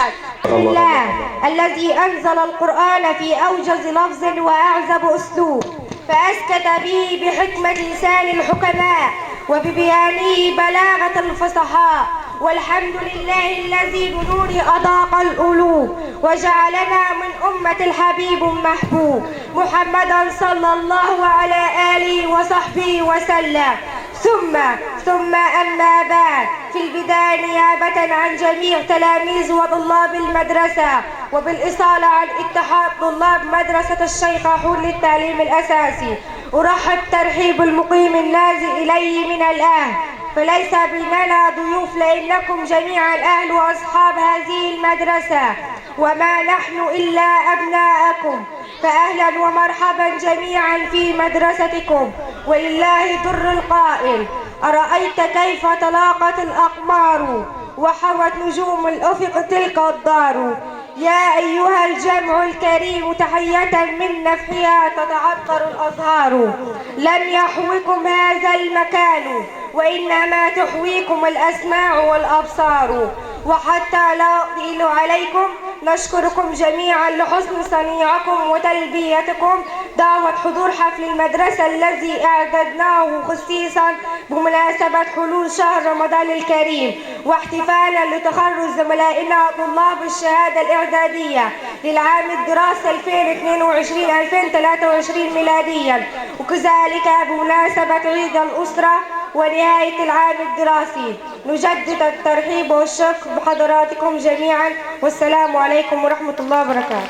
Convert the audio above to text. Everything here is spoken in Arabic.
محمد الله الذي أنزل القرآن في أوجز لفظ وأعذب أسلوب، فأسكت به بحكمة لسان الحكماء وببيانه بلاغة الفصحاء. والحمد لله الذي بنوره أضاق القلوب وجعلنا من أمة الحبيب المحبوب محمدا صلى الله على آله وصحبه وسلم. ثم أما بعد، في البداية نيابة عن جميع تلاميذ وطلاب المدرسة وبالإصالة عن اتحاد طلاب مدرسة الشيخ حور للتعليم الأساسي، أرحب ترحيب المقيم النازل إليه من الأهل، فليس بيننا ضيوف لأنكم جميعا أهل وأصحاب هذه المدرسة وما نحن إلا أبناءكم، فأهلا ومرحبا جميعا في مدرستكم. ولله در القائل: أرأيت كيف تلاقت الأقمار وحوت نجوم الأفق تلك الدار. يا أيها الجمع الكريم تحية من نفحها تتعطر الأزهار. لم يحوكم هذا المكان وإنما تحويكم الأسماع والأبصار. وحتى لا أطيل عليكم، نشكركم جميعا لحسن صنيعكم وتلبيتكم دعوة حضور حفل المدرسة الذي أعددناه خصيصا بمناسبة حلول شهر رمضان الكريم، واحتفالا لتخرج زملائنا طلاب الشهادة الإعدادية للعام الدراسي 2022-2023 ميلاديا، وكذلك بمناسبة عيد الأسرة ونهاية العام الدراسي. نجدد الترحيب والشكر بحضراتكم جميعا، والسلام عليكم ورحمة الله وبركاته.